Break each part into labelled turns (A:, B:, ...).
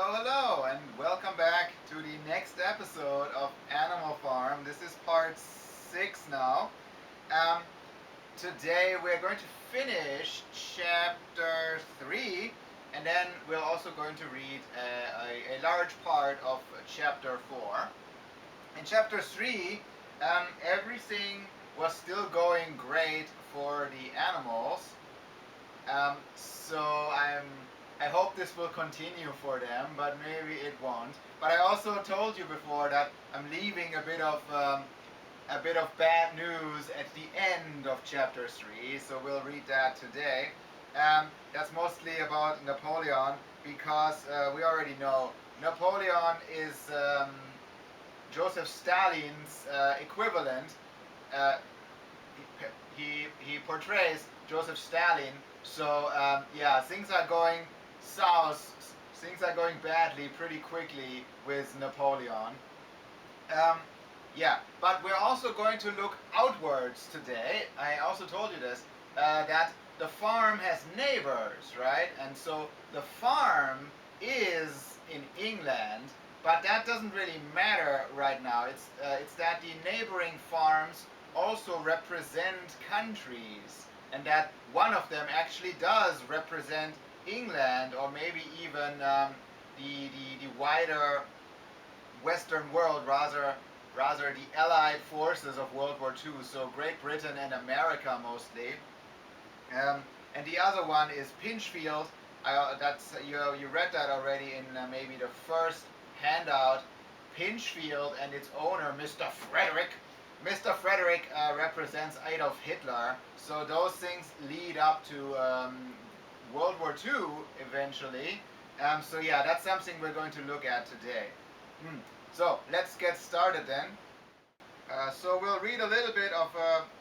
A: Hello, hello, and welcome back to the next episode of Animal Farm. This is part 6 now. Um, Today we're going to finish chapter 3, and then we're also going to read a large part of chapter 4. In chapter 3, everything was still going great for the animals. I hope this will continue for them, but maybe it won't. But I also told you before that I'm leaving a bit of bad news at the end of chapter 3, so we'll read that today. That's mostly about Napoleon, because we already know Napoleon is Joseph Stalin's equivalent. Uh, he portrays Joseph Stalin. So yeah, things are going south. Things are going badly pretty quickly with Napoleon. Yeah, but we're also going to look outwards today. I also told you this, that the farm has neighbors, right? And so the farm is in England, but that doesn't really matter right now. It's that the neighboring farms also represent countries, and that one of them actually does represent England, or maybe even the wider Western world, rather the Allied forces of World War II, so Great Britain and America mostly. And the other one is Pinchfield. That's you read that already in maybe the first handout. Pinchfield and its owner, Mr. Frederick. Mr. Frederick represents Adolf Hitler. So those things lead up to World War II eventually. So yeah, that's something we're going to look at today. So let's get started then. So we'll read a little bit of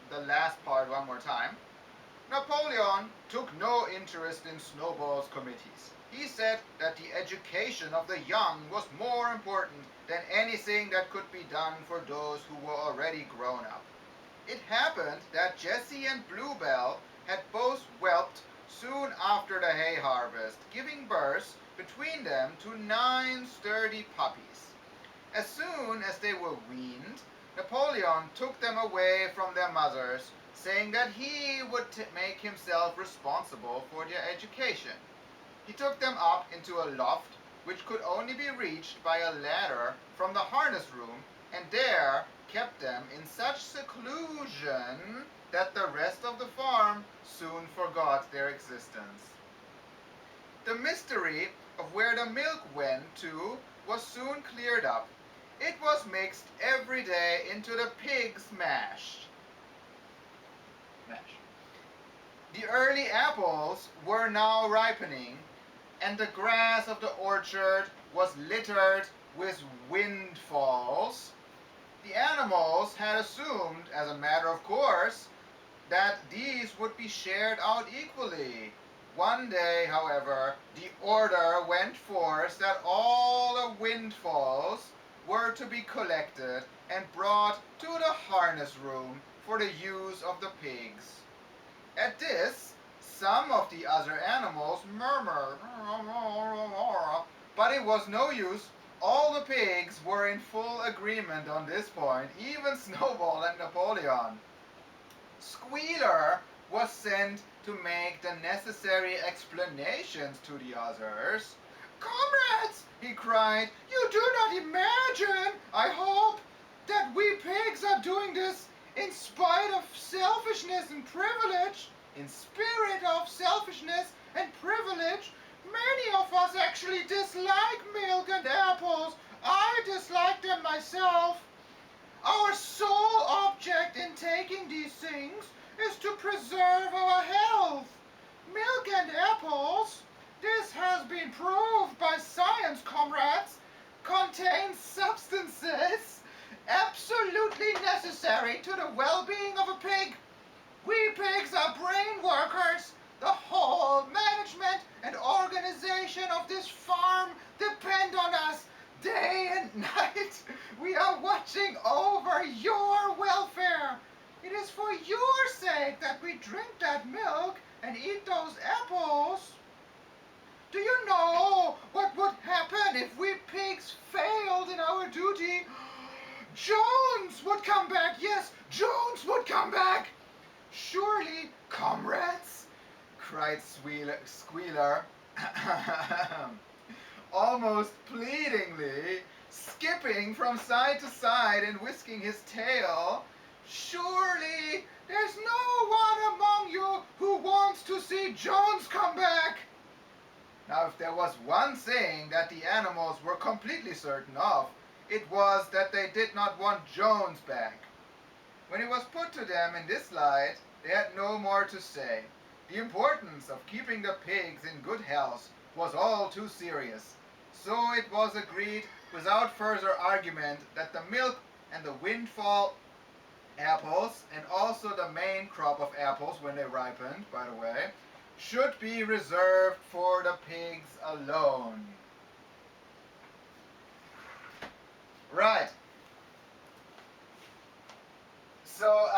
A: the last part one more time. Napoleon took no interest in Snowball's committees. He said that the education of the young was more important than anything that could be done for those who were already grown up. It happened that Jessie and Bluebell had both whelped soon after the hay harvest, giving birth between them to 9 sturdy puppies. As soon as they were weaned, Napoleon took them away from their mothers, saying that he would make himself responsible for their education. He took them up into a loft which could only be reached by a ladder from the harness room, and there kept them in such seclusion that the rest of the farm soon forgot their existence. The mystery of where the milk went to was soon cleared up. It was mixed every day into the pig's mash. The early apples were now ripening, and the grass of the orchard was littered with windfalls. The animals had assumed, as a matter of course, that these would be shared out equally. One day, however, the order went forth that all the windfalls were to be collected and brought to the harness room for the use of the pigs. At this, some of the other animals murmured, but it was no use. All the pigs were in full agreement on this point, even Snowball and Napoleon. Squealer was sent to make the necessary explanations to the others. "Comrades," he cried, "you do not imagine, I hope, that we pigs are doing this in spite of selfishness and privilege. In spirit of selfishness and privilege, many of us actually dislike milk and apples. I dislike them myself. Our sole object in taking these things is to preserve our health. Milk and apples, this has been proved by science, comrades, contain substances absolutely necessary to the well-being of a pig. We pigs are brain workers. The whole management and organization of this farm depend on us. Day and night, we are watching over your welfare. It is for your sake that we drink that milk and eat those apples. Do you know what would happen cried Squealer, almost pleadingly, skipping from side to side and whisking his tail. "Surely there's no one among you who wants to see Jones come back." Now, if there was one thing that the animals were completely certain of, it was that they did not want Jones back. When it was put to them in this light, they had no more to say. The importance of keeping the pigs in good health was all too serious. So it was agreed, without further argument, that the milk and the windfall apples, and also the main crop of apples when they ripened, by the way, should be reserved for the pigs alone. Right. So,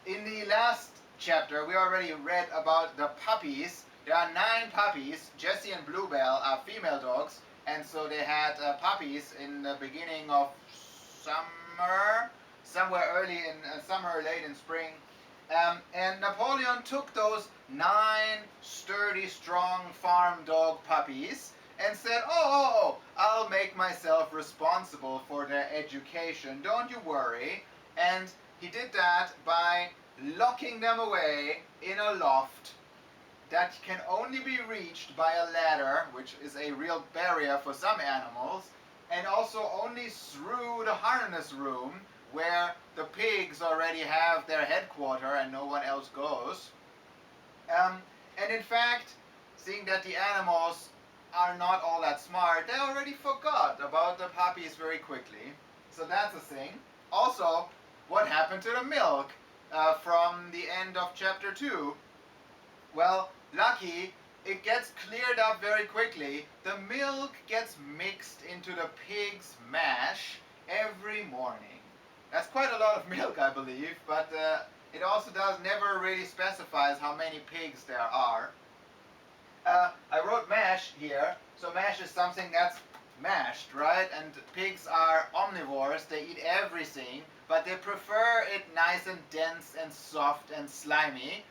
A: in the last chapter, we already read about the puppies. There are 9 puppies. Jessie and Bluebell are female dogs, and so they had puppies in the beginning of summer, somewhere early in summer or late in spring. And Napoleon took those 9 sturdy, strong farm dog puppies and said, oh, I'll make myself responsible for their education. Don't you worry. And he did that by locking them away in a loft that can only be reached by a ladder, which is a real barrier for some animals, and also only through the harness room, where the pigs already have their headquarters and no one else goes. And in fact, seeing that the animals are not all that smart, they already forgot about the puppies very quickly. So that's a thing. Also, what happened to the milk from the end of chapter 2? Well, lucky, it gets cleared up very quickly. The milk gets mixed into the pig's mash every morning. That's quite a lot of milk, I believe, but it also never really specifies how many pigs there are. I wrote mash here, so mash is something that's mashed, right? And pigs are omnivores, they eat everything, but they prefer it nice and dense and soft and slimy.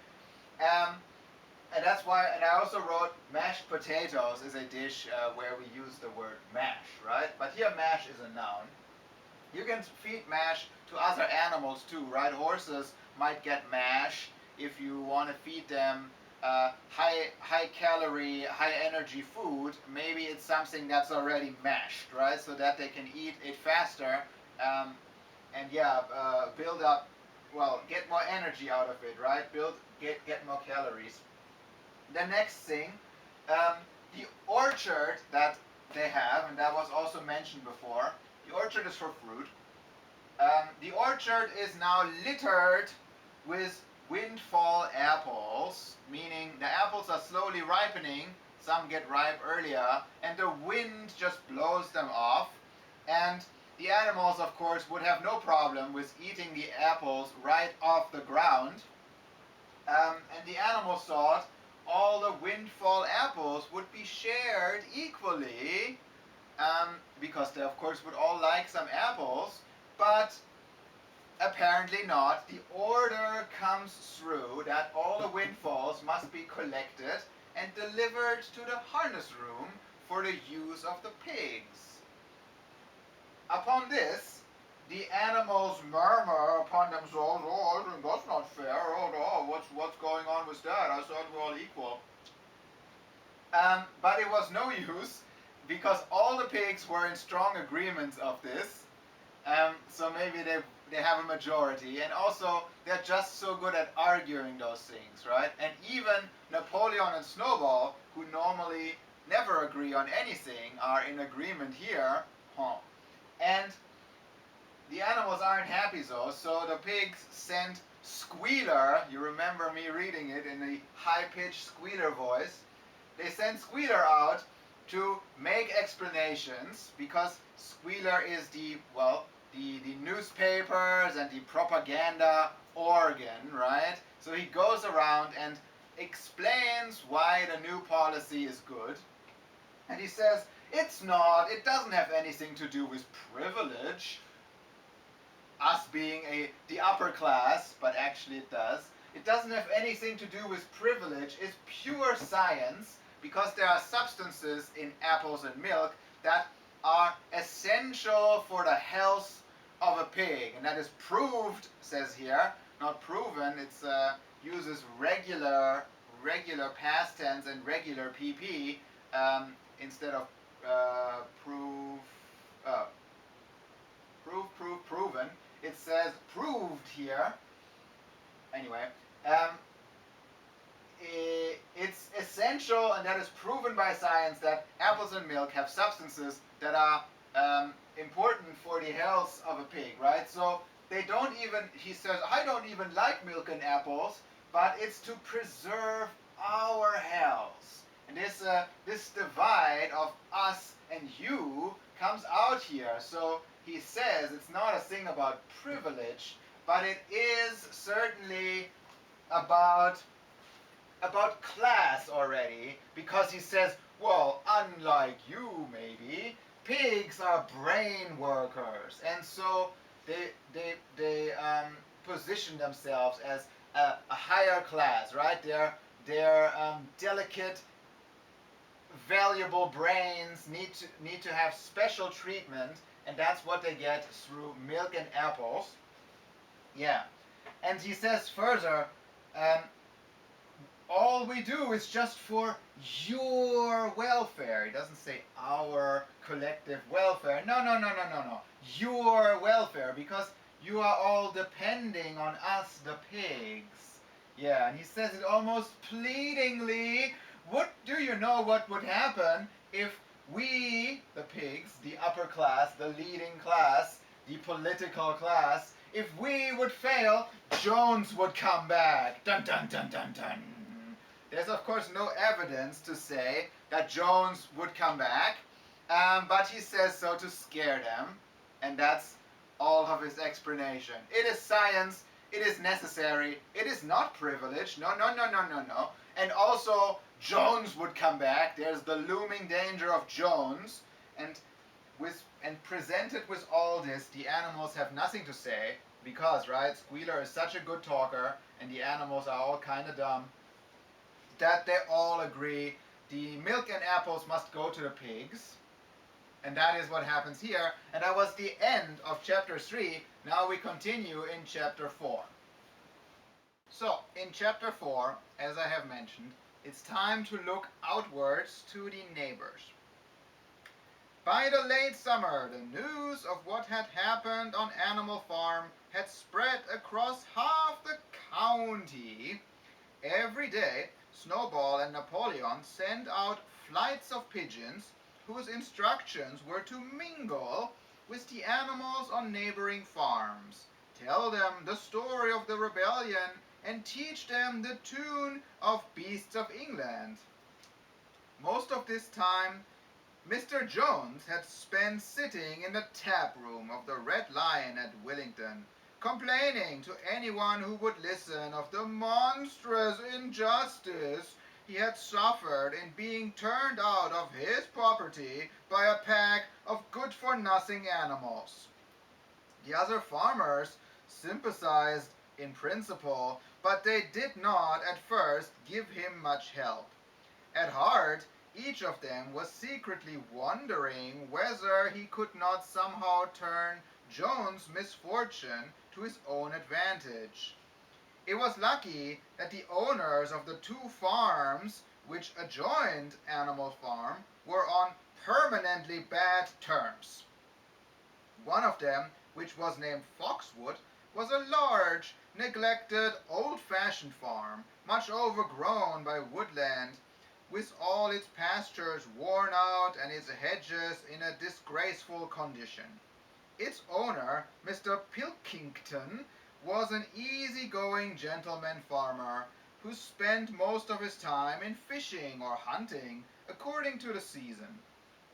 A: And that's why, and I also wrote mashed potatoes is a dish where we use the word mash, right? But here mash is a noun. You can feed mash to other animals too, right? Horses might get mash if you want to feed them high calorie, high energy food. Maybe it's something that's already mashed, right? So that they can eat it faster and build up, well, get more energy out of it, right? Get more calories. The next thing, the orchard that they have, and that was also mentioned before, the orchard is for fruit. The orchard is now littered with windfall apples, meaning the apples are slowly ripening, some get ripe earlier, and the wind just blows them off. And the animals, of course, would have no problem with eating the apples right off the ground. And the animals thought all the windfall apples would be shared equally, because they, of course, would all like some apples, but apparently not. The order comes through that all the windfalls must be collected and delivered to the harness room for the use of the pigs. Upon this, the animals murmur upon themselves, "Oh, I think that's not fair. Oh, no, what's going on with that? I thought we're all equal." But it was no use, because all the pigs were in strong agreement of this. So maybe they have a majority, and also they're just so good at arguing those things, right? And even Napoleon and Snowball, who normally never agree on anything, are in agreement here. And the animals aren't happy though, so the pigs sent Squealer, you remember me reading it in the high-pitched Squealer voice, they sent Squealer out to make explanations, because Squealer is the newspapers and the propaganda organ, right? So he goes around and explains why the new policy is good. And he says, it doesn't have anything to do with privilege, us being the upper class, but actually it does. It doesn't have anything to do with privilege. It's pure science, because there are substances in apples and milk that are essential for the health of a pig. And that is proved, says here, not proven. It's uses regular past tense and regular PP instead of prove, uh, proven. It says proved here. Anyway, um, it's essential, and that is proven by science, that apples and milk have substances that are important for the health of a pig, right? So they don't even, he says, I don't even like milk and apples, but it's to preserve our health. And this divide of us and you comes out here. So he says it's not a thing about privilege, but it is certainly about class already, because he says, well, unlike you maybe, pigs are brain workers, and so they position themselves as a higher class, right? Their delicate, valuable brains need to have special treatment, and that's what they get through milk and apples. Yeah, and he says further, all we do is just for your welfare. He doesn't say our collective welfare. No. Your welfare, because you are all depending on us, the pigs. Yeah, and he says it almost pleadingly. What do you know what would happen if we, the pigs, the upper class, the leading class, the political class, if we would fail, Jones would come back. Dun dun dun dun dun. There's of course no evidence to say that Jones would come back, but he says so to scare them, and that's all of his explanation. It is science, it is necessary, it is not privilege, no. And also, Jones would come back. There's the looming danger of Jones, and presented with all this, the animals have nothing to say, because, right, Squealer is such a good talker, and the animals are all kind of dumb, that they all agree the milk and apples must go to the pigs. And that is what happens here. And that was the end of chapter 3. Now we continue in chapter 4. So, in chapter 4, as I have mentioned, it's time to look outwards to the neighbors. By the late summer, the news of what had happened on Animal Farm had spread across half the county. Every day, Snowball and Napoleon sent out flights of pigeons whose instructions were to mingle with the animals on neighboring farms, tell them the story of the rebellion, and teach them the tune of Beasts of England. Most of this time, Mr. Jones had spent sitting in the tap room of the Red Lion at Willington, complaining to anyone who would listen of the monstrous injustice he had suffered in being turned out of his property by a pack of good-for-nothing animals. The other farmers sympathized in principle, but they did not at first give him much help. At heart, each of them was secretly wondering whether he could not somehow turn Jones' misfortune to his own advantage. It was lucky that the owners of the two farms which adjoined Animal Farm were on permanently bad terms. One of them, which was named Foxwood, was a large, neglected, old-fashioned farm, much overgrown by woodland, with all its pastures worn out and its hedges in a disgraceful condition. Its owner, Mr. Pilkington, was an easy-going gentleman farmer who spent most of his time in fishing or hunting according to the season.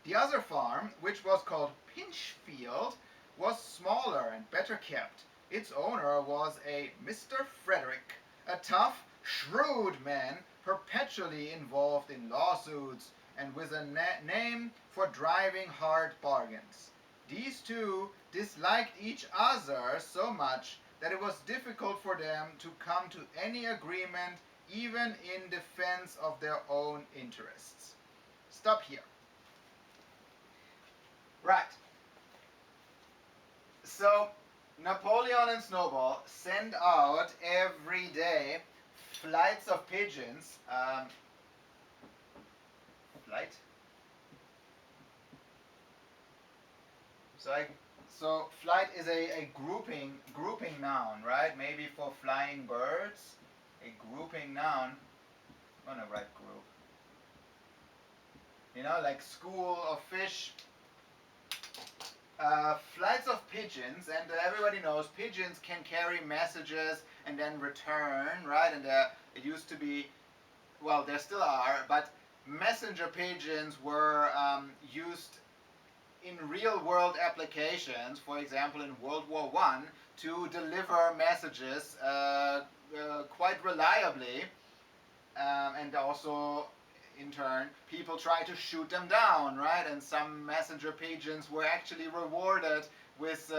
A: The other farm, which was called Pinchfield, was smaller and better kept. Its owner was a Mr. Frederick, a tough, shrewd man perpetually involved in lawsuits and with a name for driving hard bargains. These two disliked each other so much that it was difficult for them to come to any agreement, even in defense of their own interests. Stop here. Right. So Napoleon and Snowball send out every day flights of pigeons. Flight. So flight is a grouping noun, right? Maybe for flying birds, a grouping noun. I'm gonna write group. You know, like school of fish. Flights of pigeons, and everybody knows pigeons can carry messages and then return, right? And it used to be, well, there still are, but messenger pigeons were used in real world applications, for example in World War I, to deliver messages quite reliably, and also in turn people try to shoot them down, right? And some messenger pigeons were actually rewarded with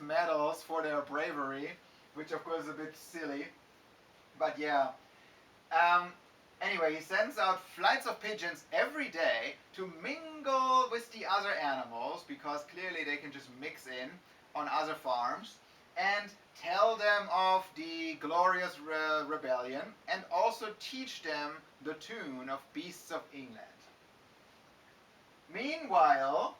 A: medals for their bravery, which of course is a bit silly, but yeah. Anyway, he sends out flights of pigeons every day to mingle with the other animals, because clearly they can just mix in on other farms, and tell them of the glorious rebellion, and also teach them the tune of Beasts of England. Meanwhile,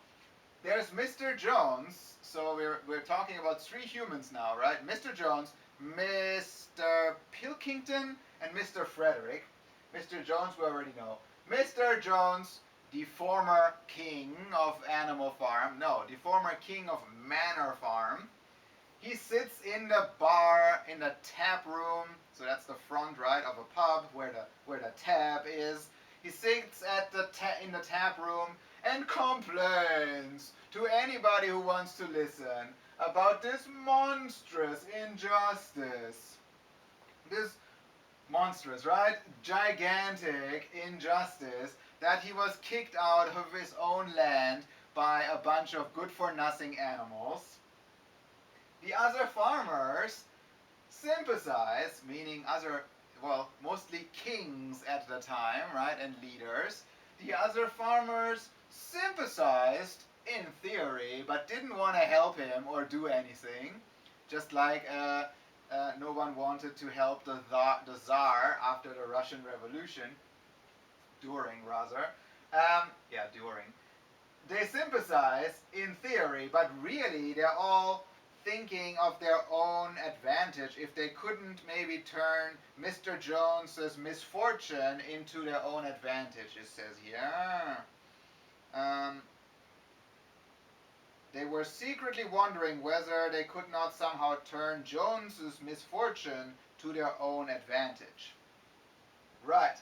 A: there's Mr. Jones. So we're talking about 3 humans now, right? Mr. Jones, Mr. Pilkington, and Mr. Frederick. Mr. Jones we already know. Mr. Jones, the former king of Animal Farm. No, the former king of Manor Farm. He sits in the bar, in the tap room. So that's the front, right, of a pub where the tap is. He sits in the tap room and complains to anybody who wants to listen about this monstrous injustice. This monstrous, right? Gigantic injustice that he was kicked out of his own land by a bunch of good-for-nothing animals. The other farmers sympathize, meaning other, well, mostly kings at the time, right, and leaders. The other farmers sympathized in theory, but didn't want to help him or do anything. Just like no one wanted to help the Tsar after the Russian Revolution. During. They sympathize in theory, but really they're all thinking of their own advantage. If they couldn't maybe turn Mr. Jones's misfortune into their own advantage, it says here. They were secretly wondering whether they could not somehow turn Jones's misfortune to their own advantage. Right.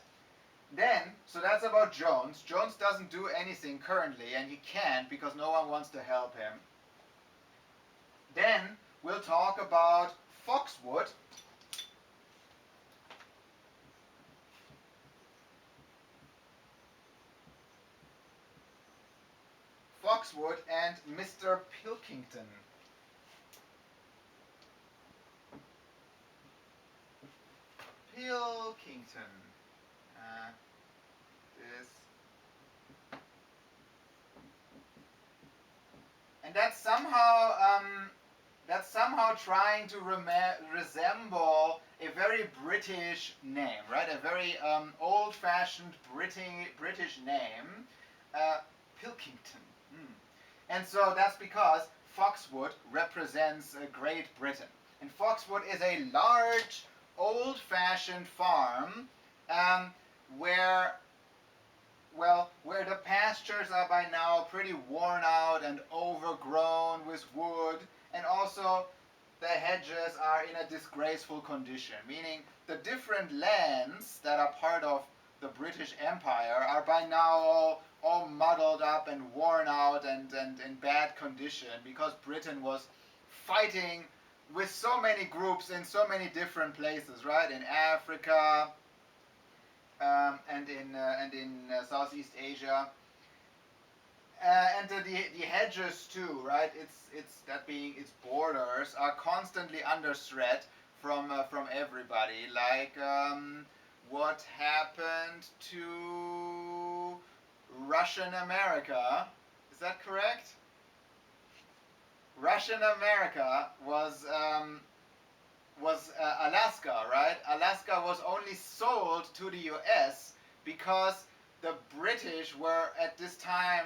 A: Then, so that's about Jones. Jones doesn't do anything currently, and he can't because no one wants to help him. Then we'll talk about Foxwood. Foxwood and Mr. Pilkington. Pilkington. This. And that's somehow trying to resemble a very British name, right? A very old-fashioned British name, Pilkington. And so that's because Foxwood represents Great Britain. And Foxwood is a large, old-fashioned farm where the pastures are by now pretty worn out and overgrown with wood, and also the hedges are in a disgraceful condition, meaning the different lands that are part of the British Empire are by now all muddled up and worn out and in bad condition, because Britain was fighting with so many groups in so many different places, right? In Africa, and in Southeast Asia, and and the hedges too, right? Its borders are constantly under threat from everybody. Like what happened to Russian America? Is that correct? Russian America was Alaska, right? Alaska was only sold to the US because the British were at this time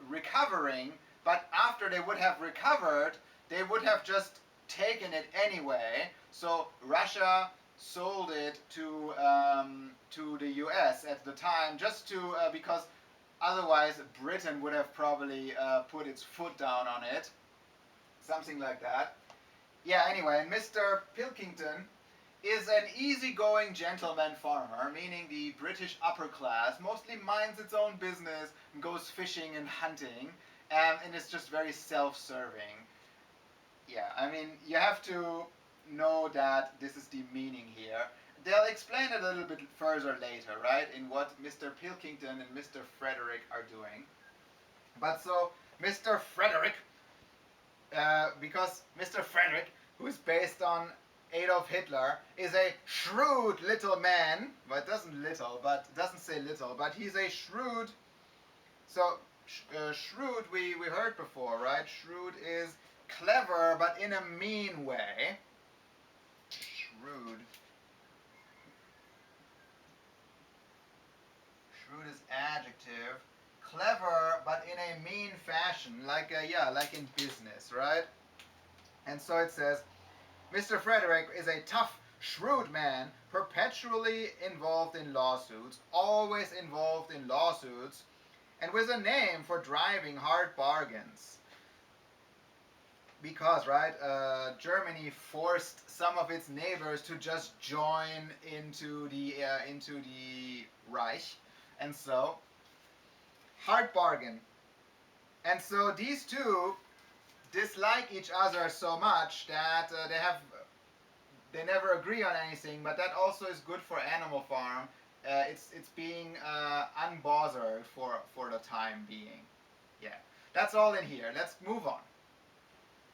A: recovering, but after they would have recovered, they would have just taken it anyway. So Russia sold it to the US at the time, just to because otherwise Britain would have probably put its foot down on it, something like that. Yeah, anyway, and Mr. Pilkington is an easygoing gentleman farmer, meaning the British upper class mostly minds its own business and goes fishing and hunting, and is just very self-serving. Yeah, I mean, you have to know that this is the meaning here. They'll explain it a little bit further later, right, in what Mr. Pilkington and Mr. Frederick are doing. But so, Mr. Frederick, because Mr. Frederick, who is based on Adolf Hitler, is a shrewd little man. Well, it doesn't say little, but he's a shrewd. So shrewd we heard before, right? Shrewd is clever, but in a mean way. Shrewd. Shrewd is adjective. Clever, but in a mean fashion, like like in business, right? And so it says, Mr. Frederick is a tough, shrewd man, perpetually involved in lawsuits, always involved in lawsuits, and with a name for driving hard bargains. Because, right, Germany forced some of its neighbors to just join into the Reich, and so hard bargain. And so these two dislike each other so much that they never agree on anything. But that also is good for Animal Farm. It's being unbothered for the time being. Yeah, that's all in here. Let's move on.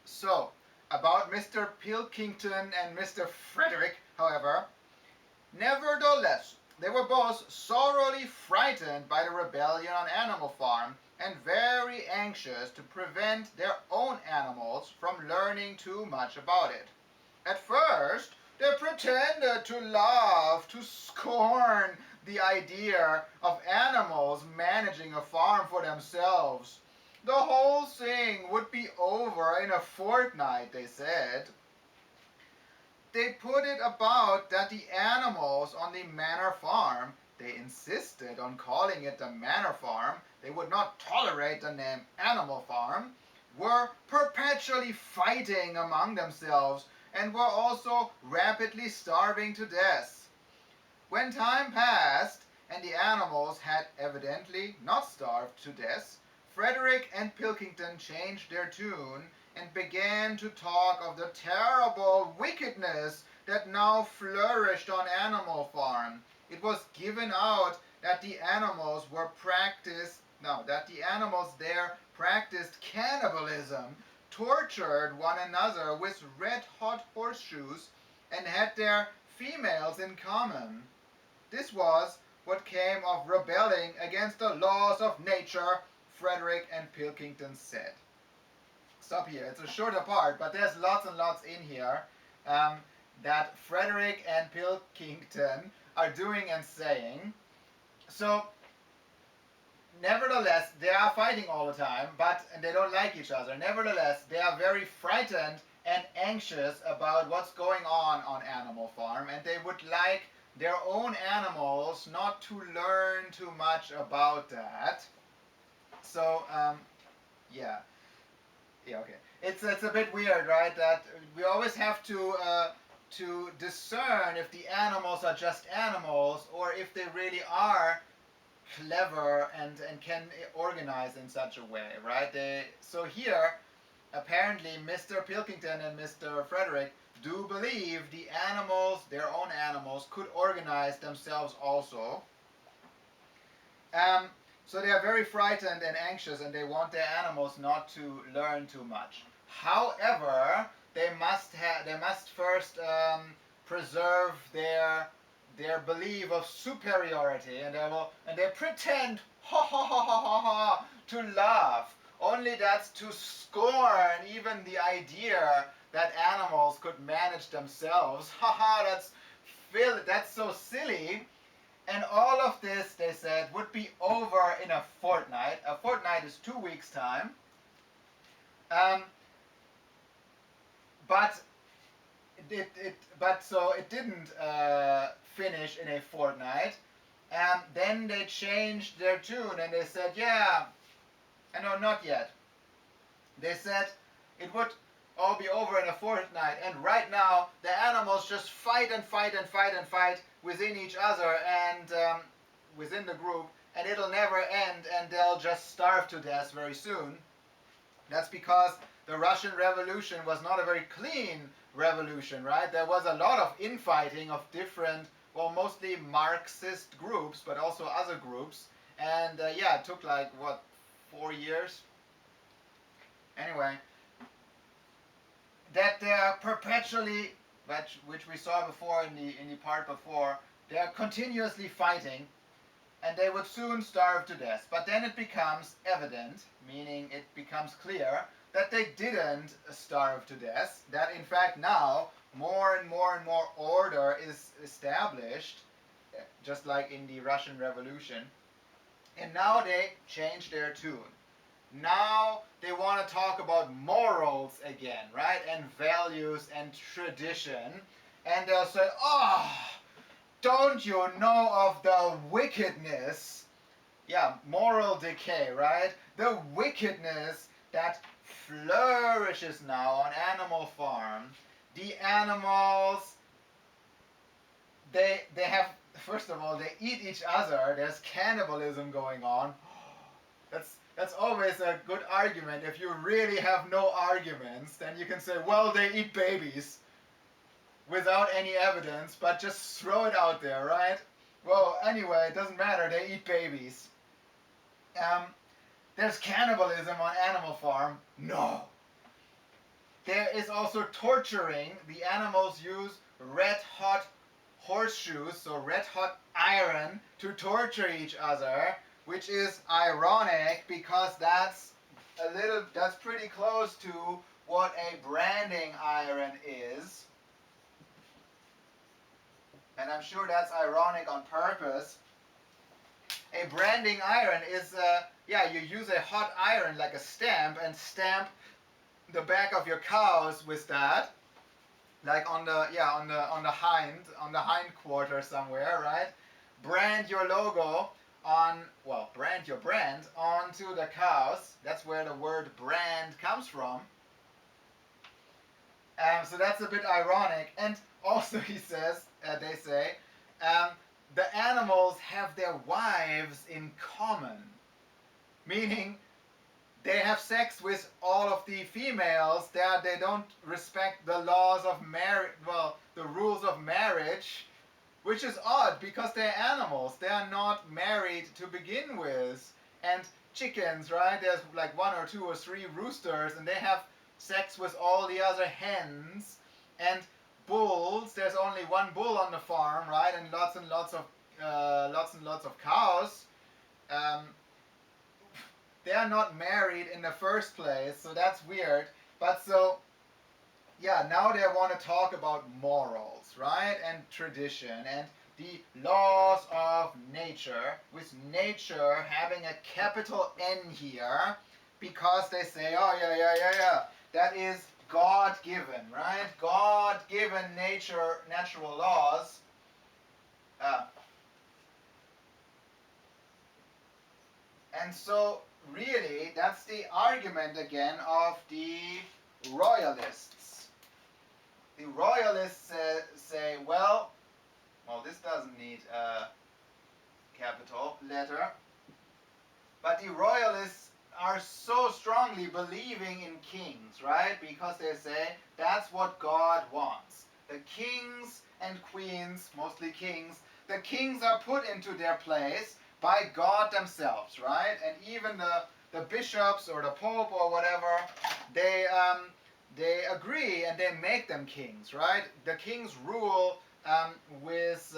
A: So about Mr. Pilkington and Mr. Frederick, however, nevertheless, they were both sorely frightened by the rebellion on Animal Farm and very anxious to prevent their own animals from learning too much about it. At first, they pretended to laugh, to scorn the idea of animals managing a farm for themselves. The whole thing would be over in a fortnight, they said. They put it about that the animals on the manor farm, they insisted on calling it the manor farm, they would not tolerate the name Animal Farm, were perpetually fighting among themselves and were also rapidly starving to death. When time passed and the animals had evidently not starved to death, Frederick and Pilkington changed their tune and began to talk of the terrible wickedness that now flourished on Animal Farm. It was given out that the animals there practiced cannibalism, tortured one another with red-hot horseshoes, and had their females in common. This was what came of rebelling against the laws of nature, Frederick and Pilkington said. Stop here. It's a shorter part, but there's lots and lots in here that Frederick and Pilkington are doing and saying. So, nevertheless, they are fighting all the time, and they don't like each other. Nevertheless, they are very frightened and anxious about what's going on Animal Farm, and they would like their own animals not to learn too much about that. So, yeah. Yeah, okay. It's a bit weird, right? That we always have to discern if the animals are just animals or if they really are clever and can organize in such a way, right? So here, apparently, Mr. Pilkington and Mr. Frederick do believe the animals, their own animals, could organize themselves also. So they are very frightened and anxious, and they want their animals not to learn too much. However, they must first preserve their belief of superiority, and they pretend ha ha ha ha ha ha to laugh. Only that's to scorn even the idea that animals could manage themselves. Ha ha, that's so silly. And all of this, they said, would be over in a fortnight. A fortnight is 2 weeks' time. Um, but so it didn't finish in a fortnight. And then they changed their tune and they said, yeah, no, not yet. They said it would all be over in a fortnight, and right now the animals just fight and fight and fight and fight within each other and within the group, and it'll never end, and they'll just starve to death very soon. That's because the Russian Revolution was not a very clean revolution, right? There was a lot of infighting of different, well, mostly Marxist groups, but also other groups. And yeah, it took like, what, 4 years? Anyway, that they're perpetually, which we saw before in the part before, they're continuously fighting, and they would soon starve to death. But then it becomes evident, meaning it becomes clear, that they didn't starve to death, that in fact now more and more and more order is established, just like in the Russian Revolution, and now they change their tune. Now they want to talk about morals again, right? And values and tradition. And they'll say, oh, don't you know of the wickedness? Yeah, moral decay, right? The wickedness that flourishes now on animal farms. The animals, they have, first of all, they eat each other. There's cannibalism going on. That's always a good argument. If you really have no arguments, then you can say, well, they eat babies without any evidence, but just throw it out there, right? Well, anyway, it doesn't matter. They eat babies. There's cannibalism on Animal Farm. No. There is also torturing. The animals use red-hot horseshoes, so red-hot iron, to torture each other, which is ironic because that's pretty close to what a branding iron is. And I'm sure that's ironic on purpose. A branding iron is, you use a hot iron like a stamp and stamp the back of your cows with that, like on the hind quarter somewhere, right? Brand your logo brand your brand onto the cows. That's where the word brand comes from. So that's a bit ironic. And also they say, the animals have their wives in common. Meaning, they have sex with all of the females. They don't respect the laws of marriage, the rules of marriage, which is odd because they're animals. They are not married to begin with. And chickens, right? There's like 1 or 2 or 3 roosters, and they have sex with all the other hens. And bulls, there's only 1 bull on the farm, right? And lots and lots of cows. They are not married in the first place, so that's weird. But so, yeah, now they want to talk about morals, right? And tradition and the laws of nature, with nature having a capital N here, because they say, oh, yeah, that is God-given, right? God-given natural laws. And so, really, that's the argument again of the royalists. The royalists say, well, this doesn't need a capital letter. But the royalists are so strongly believing in kings, right? Because they say that's what God wants. The kings and queens, mostly kings, the kings are put into their place by God themselves, right? And even the bishops or the pope or whatever, they agree and they make them kings, right? The kings rule with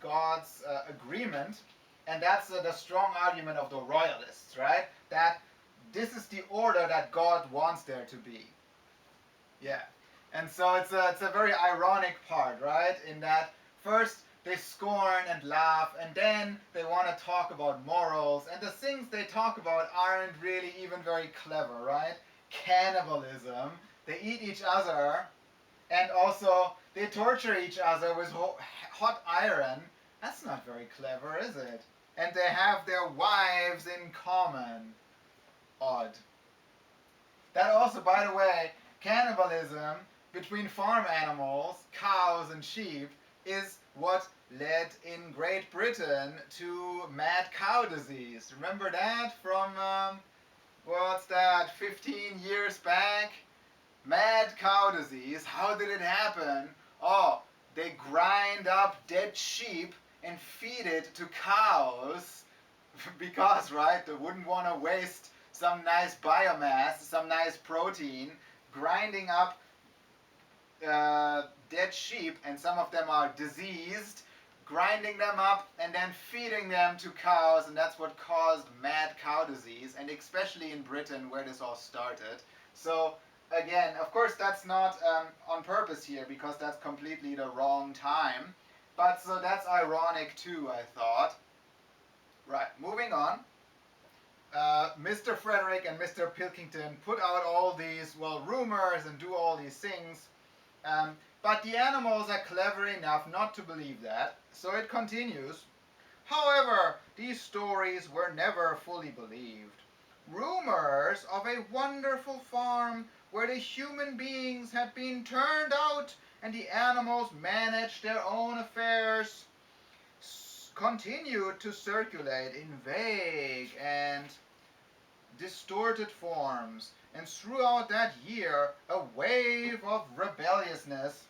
A: God's agreement, and that's the strong argument of the royalists, right? That this is the order that God wants there to be. Yeah. And so it's a very ironic part, right? In that first they scorn and laugh, and then they want to talk about morals, and the things they talk about aren't really even very clever, right? Cannibalism, they eat each other, and also they torture each other with hot iron. That's not very clever, is it? And they have their wives in common. Odd. That also, by the way, cannibalism between farm animals, cows and sheep, is what led in Great Britain to mad cow disease. Remember that from, what's that, 15 years back? Mad cow disease. How did it happen? Oh, they grind up dead sheep and feed it to cows because, right, they wouldn't want to waste some nice biomass, some nice protein, grinding up dead sheep, and some of them are diseased, grinding them up and then feeding them to cows, and that's what caused mad cow disease, and especially in Britain where this all started. So again, of course that's not on purpose here, because that's completely the wrong time, but so that's ironic too, I thought. Right, moving on. Mr. Frederick and Mr. Pilkington put out all these, well, rumors and do all these things, but the animals are clever enough not to believe that, so it continues. However, these stories were never fully believed. Rumors of a wonderful farm where the human beings had been turned out and the animals managed their own affairs continued to circulate in vague and distorted forms, and throughout that year a wave of rebelliousness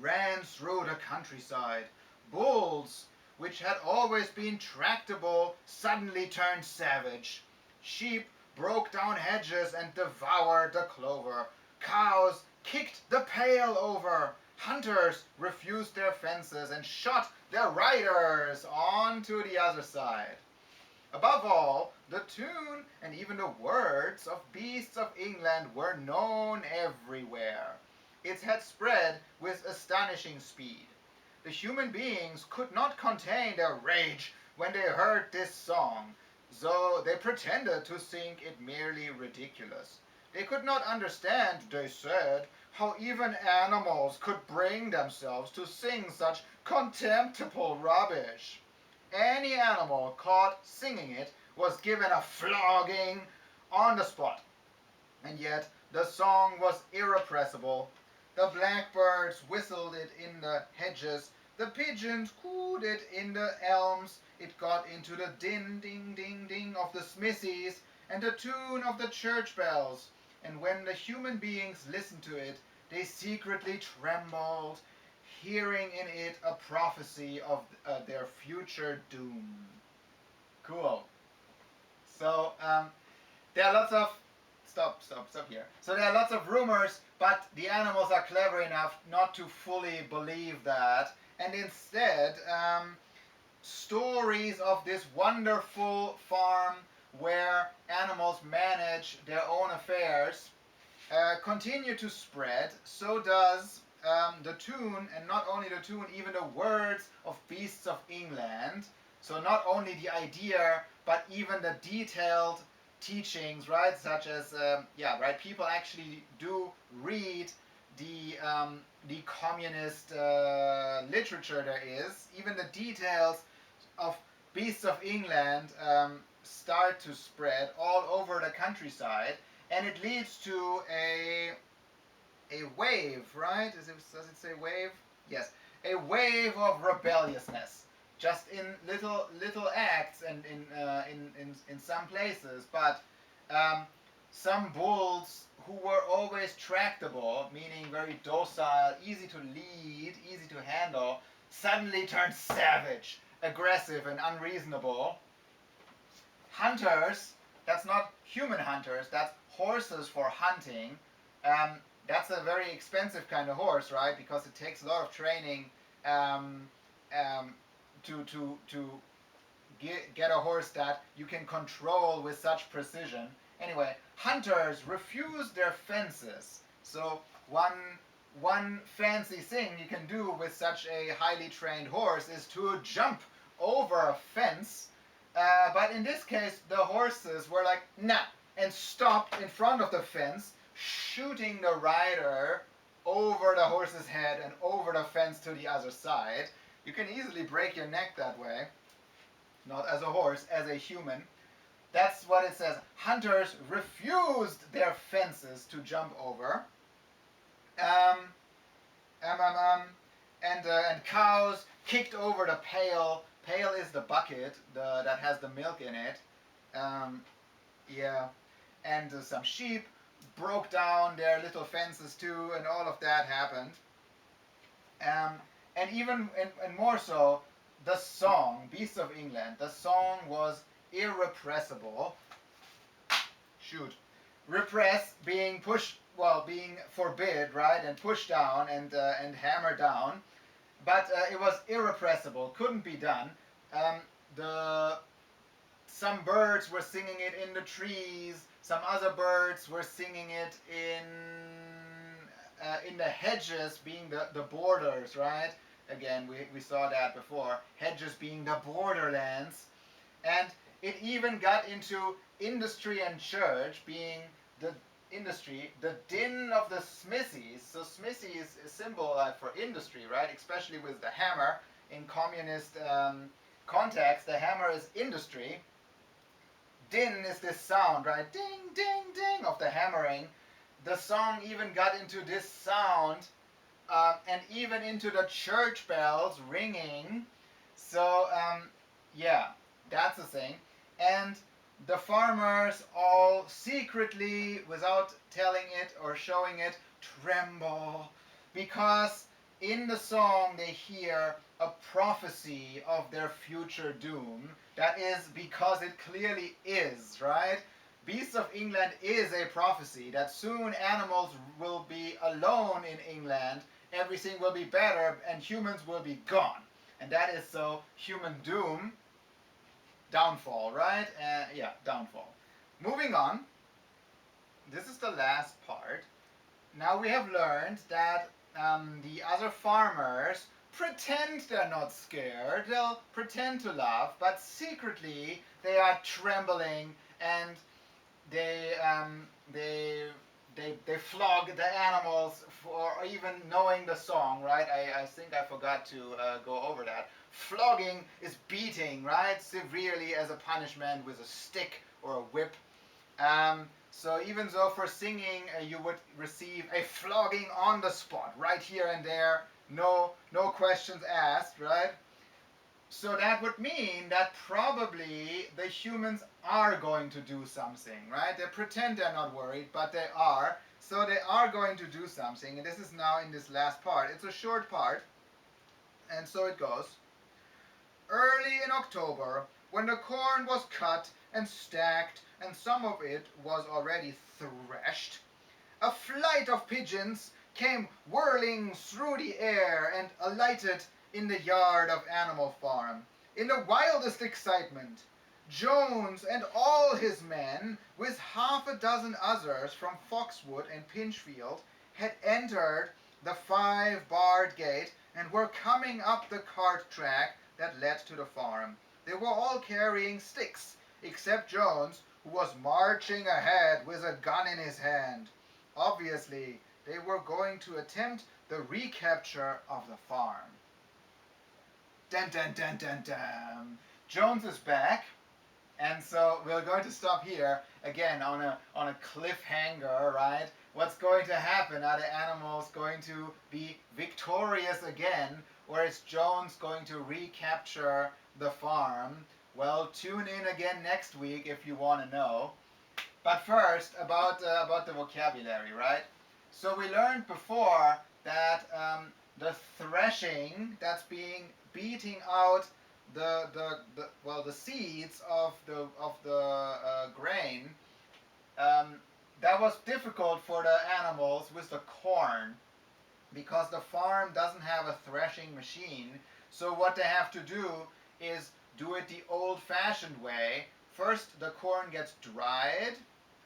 A: ran through the countryside. Bulls, which had always been tractable, suddenly turned savage. Sheep broke down hedges and devoured the clover. Cows kicked the pail over. Hunters refused their fences and shot their riders onto the other side. Above all, the tune and even the words of Beasts of England were known everywhere. It had spread with astonishing speed. The human beings could not contain their rage when they heard this song, though they pretended to think it merely ridiculous. They could not understand, they said, how even animals could bring themselves to sing such contemptible rubbish. Any animal caught singing it was given a flogging on the spot. And yet the song was irrepressible. The blackbirds whistled it in the hedges, the pigeons cooed it in the elms, it got into the din ding ding ding of the smithies and the tune of the church bells, and when the human beings listened to it, they secretly trembled, hearing in it a prophecy of their future doom. Cool. So there are lots of stop here. So there are lots of rumors, but the animals are clever enough not to fully believe that, and instead stories of this wonderful farm where animals manage their own affairs continue to spread. So does the tune, and not only the tune, even the words of Beasts of England. So not only the idea, but even the detailed teachings, right? Such as, right, people actually do read the communist literature there is. Even the details of Beasts of England start to spread all over the countryside, and it leads to a wave, right? Does it say wave? Yes, a wave of rebelliousness, just in little acts and in some places. But some bulls who were always tractable, meaning very docile, easy to lead, easy to handle, suddenly turned savage aggressive and unreasonable. Hunters, that's not human hunters, that's horses for hunting. Um, that's a very expensive kind of horse, right? Because it takes a lot of training um, um, to get a horse that you can control with such precision. Anyway, hunters refuse their fences. So one fancy thing you can do with such a highly trained horse is to jump over a fence. But in this case, the horses were like, nah, and stopped in front of the fence, shooting the rider over the horse's head and over the fence to the other side. You can easily break your neck that way. Not as a horse, as a human. That's what it says. Hunters refused their fences to jump over. Um, um, um, um, and cows kicked over the pail. Pail is the bucket that has the milk in it. Um, yeah. And some sheep broke down their little fences too, and all of that happened. Um, and even and more so, the song Beasts of England. The song was irrepressible. Shoot, repress being pushed, well, being forbid, right, and pushed down and hammered down. But it was irrepressible, couldn't be done. The Some birds were singing it in the trees. Some other birds were singing it in the hedges, being the borders, right? Again, we saw that before. Hedges being the borderlands. And it even got into industry and church, being the industry, the din of the smithies. So smithy is a symbol for industry, right? Especially with the hammer. In communist context, the hammer is industry. Din is this sound, right? Ding, ding, ding of the hammering. The song even got into this sound, and even into the church bells ringing. So, yeah, that's the thing. And the farmers all secretly, without telling it or showing it, tremble because in the song they hear a prophecy of their future doom. That is because it clearly is, right? Beasts of England is a prophecy that soon animals will be alone in England, everything will be better, and humans will be gone. And that is so human doom, downfall, right? Yeah, downfall. Moving on, this is the last part. Now we have learned that the other farmers pretend they're not scared, they'll pretend to laugh, but secretly they are trembling and they they flog the animals for even knowing the song, right? I think I forgot to go over that. Flogging is beating, right? Severely as a punishment with a stick or a whip. So even though for singing you would receive a flogging on the spot, right here and there, no questions asked, right? So that would mean that probably the humans are going to do something, right? They pretend they're not worried, but they are. So they are going to do something, and this is now in this last part. It's a short part, and so it goes. Early in October, when the corn was cut and stacked, and some of it was already threshed, a flight of pigeons came whirling through the air and alighted in the yard of Animal Farm. In the wildest excitement, Jones and all his men, with half a dozen others from Foxwood and Pinchfield, had entered the 5-barred gate and were coming up the cart track that led to the farm. They were all carrying sticks, except Jones, who was marching ahead with a gun in his hand. Obviously, they were going to attempt the recapture of the farm. Dun dun dun dun dun. Jones is back, and so we're going to stop here again on a cliffhanger, right? What's going to happen? Are the animals going to be victorious again, or is Jones going to recapture the farm? Well, tune in again next week if you want to know. But first, about the vocabulary, right? So we learned before that the threshing, that's beating out the seeds of the grain, um, that was difficult for the animals with the corn because the farm doesn't have a threshing machine. So what they have to do is do it the old-fashioned way. First, the corn gets dried.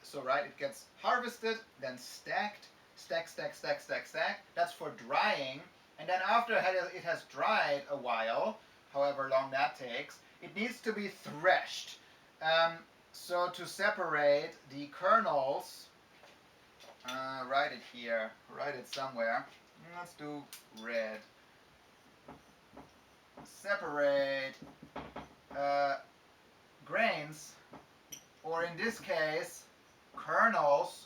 A: So right, it gets harvested, then stacked, stack, stack, stack, stack, stack. That's for drying. And then after it has dried a while, however long that takes, it needs to be threshed. Um, so to separate the kernels, write it here, write it somewhere. Let's do red. Separate uh, grains, or in this case, kernels,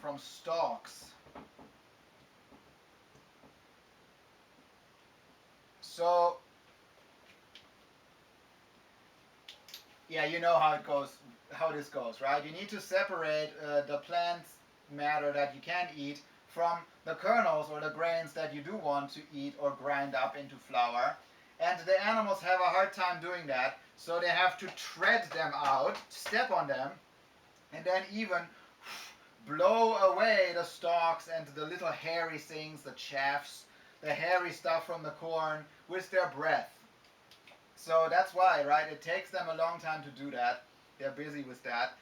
A: from stalks. So yeah, you know how it goes, how this goes, right? You need to separate the plant matter that you can eat from the kernels or the grains that you do want to eat or grind up into flour. And the animals have a hard time doing that, so they have to tread them out, step on them, and then even blow away the stalks and the little hairy things, the chaffs, the hairy stuff from the corn with their breath. So that's why, right? It takes them a long time to do that. They're busy with that.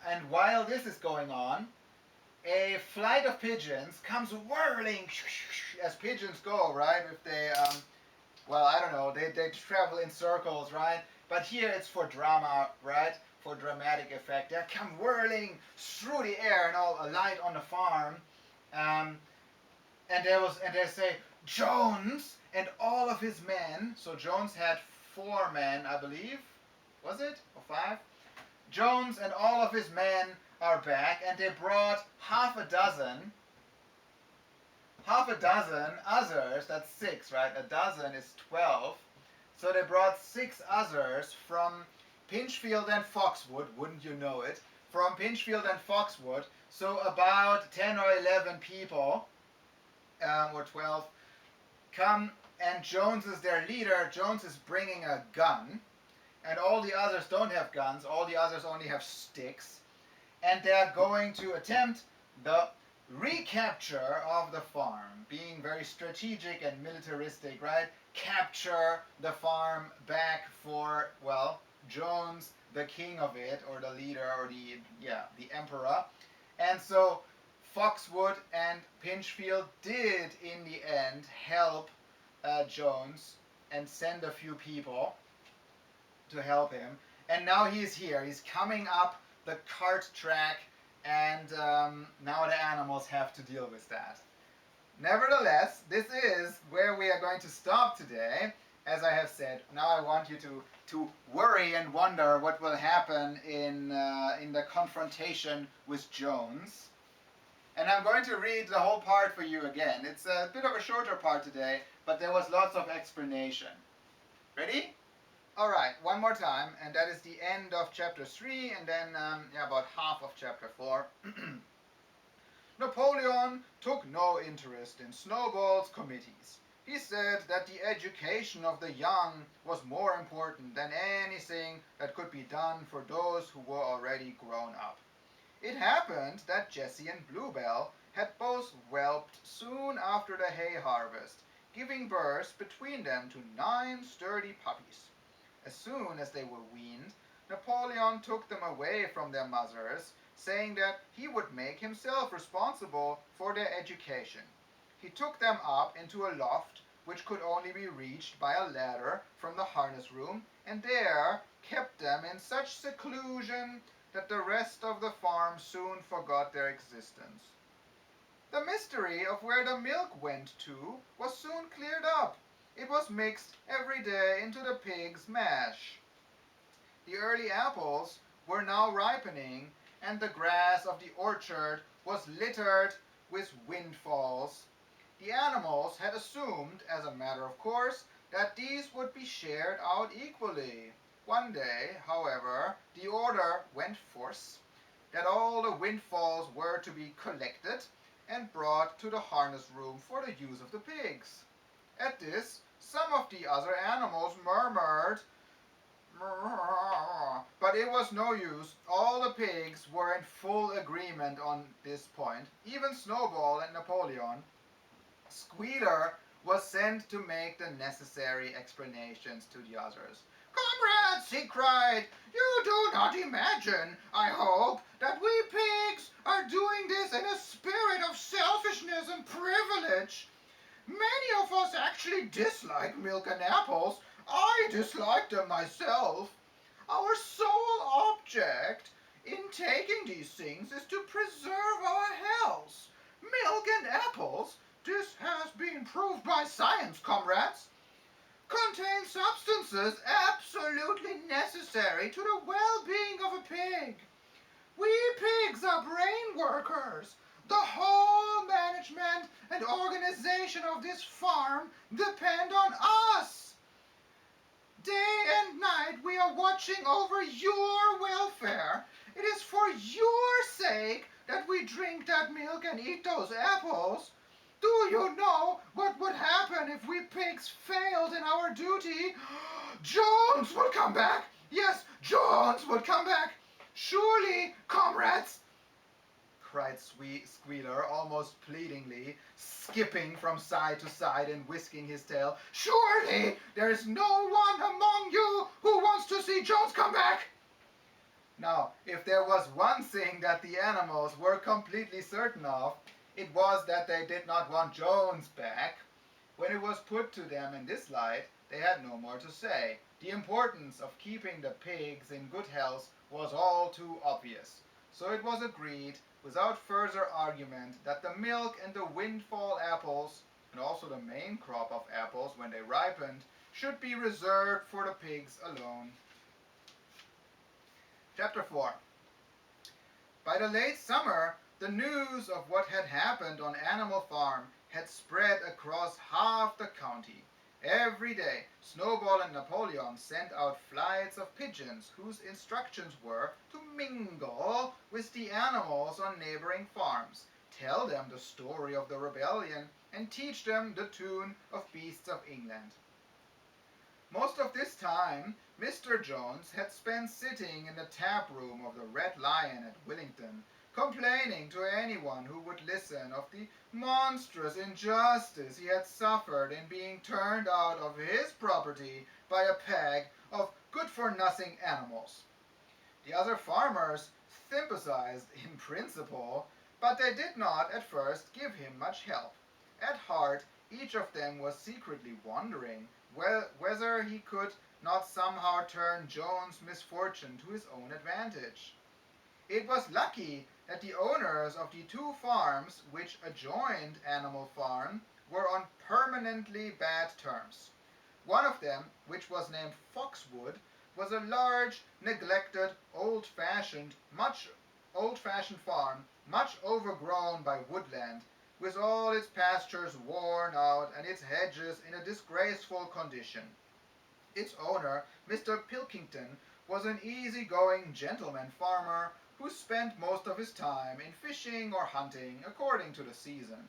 A: And while this is going on, a flight of pigeons comes whirling as pigeons go, right? If they, well, I don't know, they travel in circles, right? But here it's for drama, right? For dramatic effect. They come whirling through the air and all alight on the farm. Um, and they say, Jones and all of his men. So Jones had 4 men, I believe. Was it? Or 5? Jones and all of his men are back, and they brought half a dozen others. That's 6, right? A dozen is 12. So they brought 6 others from Pinchfield and Foxwood, wouldn't you know it? From Pinchfield and Foxwood. So about 10 or 11 people, or 12, come, and Jones is their leader. Jones is bringing a gun, and all the others don't have guns. All the others only have sticks, and they're going to attempt the recapture of the farm, being very strategic and militaristic, right? Capture the farm back for, well, Jones, the king of it, or the leader, or the emperor. And so Foxwood and Pinchfield did, in the end, help Jones and send a few people to help him. And now he's here. He's coming up the cart track, and now the animals have to deal with that. Nevertheless, this is where we are going to stop today. As I have said, now I want you to worry and wonder what will happen in the confrontation with Jones. And I'm going to read the whole part for you again. It's a bit of a shorter part today, but there was lots of explanation. Ready? All right, one more time, and that is the end of chapter 3, and then about half of chapter 4. Napoleon took no interest in Snowball's committees. He said that the education of the young was more important than anything that could be done for those who were already grown up. It happened that Jessie and Bluebell had both whelped soon after the hay harvest, giving birth between them to 9 sturdy puppies. As soon as they were weaned, Napoleon took them away from their mothers, saying that he would make himself responsible for their education. He took them up into a loft which could only be reached by a ladder from the harness room, and there kept them in such seclusion that the rest of the farm soon forgot their existence. The mystery of where the milk went to was soon cleared up. It was mixed every day into the pigs' mash. The early apples were now ripening, and the grass of the orchard was littered with windfalls. The animals had assumed, as a matter of course, that these would be shared out equally. One day, however, the order went forth that all the windfalls were to be collected and brought to the harness room for the use of the pigs. At this, some of the other animals murmured, but it was no use. All the pigs were in full agreement on this point, even Snowball and Napoleon. Squealer was sent to make the necessary explanations to the others. "Comrades," he cried, "you do not imagine, I hope, that we pigs are doing this in a spirit of selfishness and privilege. Many of us actually dislike milk and apples. I dislike them myself. Our sole object in taking these things is to preserve our health. Milk and apples, this has been proved by science, comrades, contain substances absolutely necessary to the well-being of a pig. We pigs are brain workers. The whole management and organization of this farm depend on us. Day and night we are watching over your welfare. It is for your sake that we drink that milk and eat those apples. Do you know what would happen if we pigs failed in our duty? Jones would come back. Yes, Jones would come back. Surely, comrades," cried Squealer almost pleadingly, skipping from side to side and whisking his tail. "Surely there is no one among you who wants to see Jones come back." Now, if there was one thing that the animals were completely certain of, it was that they did not want Jones back. When it was put to them in this light, they had no more to say. The importance of keeping the pigs in good health was all too obvious. So it was agreed, without further argument, that the milk and the windfall apples, and also the main crop of apples when they ripened, should be reserved for the pigs alone. Chapter 4. By the late summer, the news of what had happened on Animal Farm had spread across half the county. Every day, Snowball and Napoleon sent out flights of pigeons whose instructions were to mingle with the animals on neighboring farms, tell them the story of the rebellion, and teach them the tune of Beasts of England. Most of this time, Mr. Jones had spent sitting in the tap room of the Red Lion at Willington, complaining to anyone who would listen of the monstrous injustice he had suffered in being turned out of his property by a pack of good-for-nothing animals. The other farmers sympathized in principle, but they did not at first give him much help. At heart, each of them was secretly wondering whether he could not somehow turn Jones' misfortune to his own advantage. It was lucky that the owners of the two farms which adjoined Animal Farm were on permanently bad terms. One of them, which was named Foxwood, was a large, neglected, old-fashioned farm, much overgrown by woodland, with all its pastures worn out and its hedges in a disgraceful condition. Its owner, Mr. Pilkington, was an easy-going gentleman farmer who spent most of his time in fishing or hunting according to the season.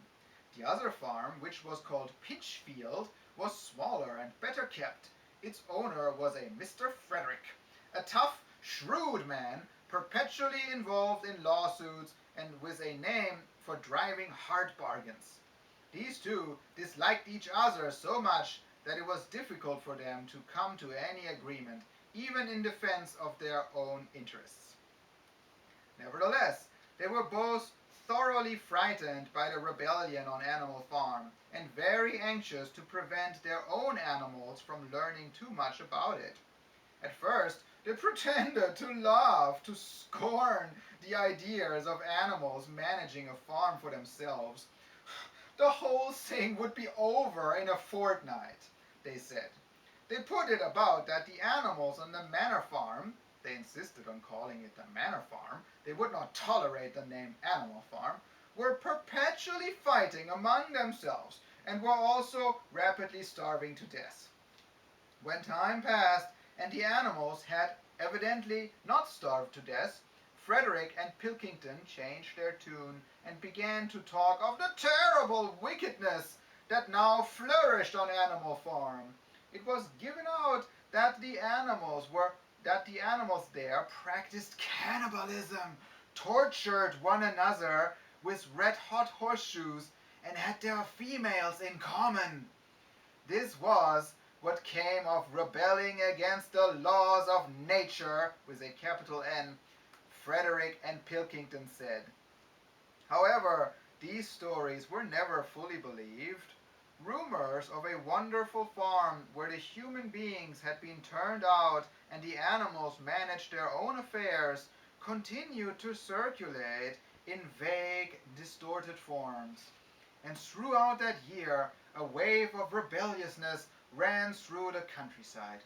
A: The other farm, which was called Pinchfield, was smaller and better kept. Its owner was a Mr. Frederick, a tough, shrewd man, perpetually involved in lawsuits and with a name for driving hard bargains. These two disliked each other so much that it was difficult for them to come to any agreement, even in defense of their own interests. Nevertheless, they were both thoroughly frightened by the rebellion on Animal Farm, and very anxious to prevent their own animals from learning too much about it. At first, they pretended to laugh, to scorn the ideas of animals managing a farm for themselves. The whole thing would be over in a fortnight, they said. They put it about that the animals on the manor farm, they insisted on calling it the manor farm, they would not tolerate the name Animal Farm, were perpetually fighting among themselves and were also rapidly starving to death. When time passed and the animals had evidently not starved to death, Frederick and Pilkington changed their tune and began to talk of the terrible wickedness that now flourished on Animal Farm. It was given out that the animals there practiced cannibalism, tortured one another with red-hot horseshoes, and had their females in common. This was what came of rebelling against the laws of nature, with a capital N, Frederick and Pilkington said. However, these stories were never fully believed. Rumors of a wonderful farm where the human beings had been turned out and the animals managed their own affairs continued to circulate in vague, distorted forms. And throughout that year, a wave of rebelliousness ran through the countryside.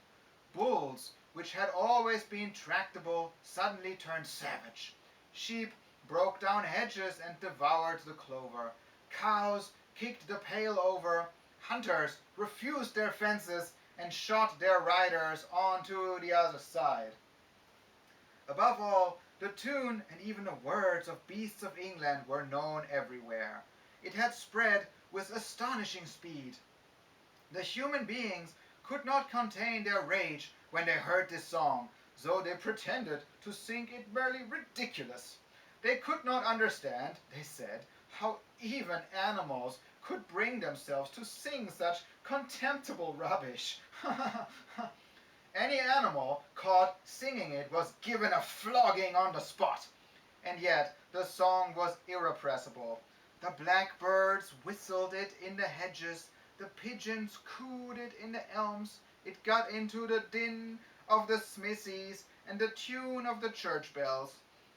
A: Bulls, which had always been tractable, suddenly turned savage. Sheep broke down hedges and devoured the clover. Cows kicked the pail over. Hunters refused their fences and shot their riders onto the other side. Above all, the tune and even the words of Beasts of England were known everywhere. It had spread with astonishing speed. The human beings could not contain their rage when they heard this song, though they pretended to think it merely ridiculous. They could not understand, they said, how even animals could bring themselves to sing such contemptible rubbish. Any animal caught singing it was given a flogging on the spot. And yet the song was irrepressible. The blackbirds whistled it in the hedges, the pigeons cooed it in the elms, it got into the din of the smithies and the tune of the church bells.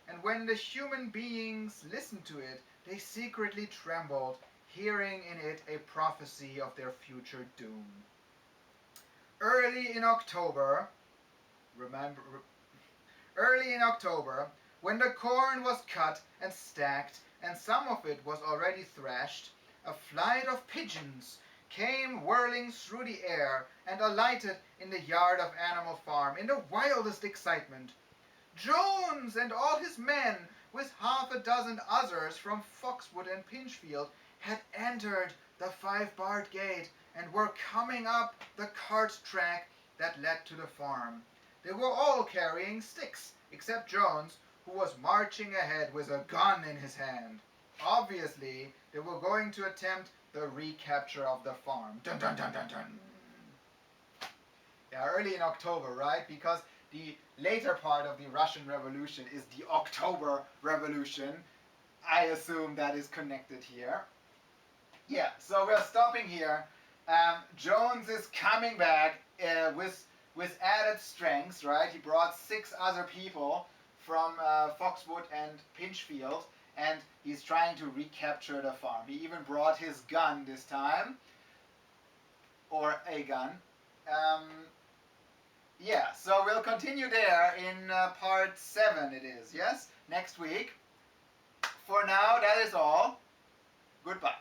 A: And when the human beings listened to it, they secretly trembled, hearing in it a prophecy of their future doom. Early in October, when the corn was cut and stacked, and some of it was already threshed, a flight of pigeons came whirling through the air and alighted in the yard of Animal Farm in the wildest excitement. Jones and all his men, with half a dozen others from Foxwood and Pinchfield, had entered the 5-barred gate and were coming up the cart track that led to the farm. They were all carrying sticks, except Jones, who was marching ahead with a gun in his hand. Obviously, they were going to attempt the recapture of the farm. Dun dun dun dun dun. Yeah, early in October, right? Because the later part of the Russian Revolution is the October Revolution. I assume that is connected here. Yeah, so we're stopping here. Jones is coming back with added strength, right? He brought 6 other people from Foxwood and Pinchfield, and he's trying to recapture the farm. He even brought his gun this time, or a gun. Yeah, so we'll continue there in part 7 it is, yes? Next week. For now, that is all. Goodbye.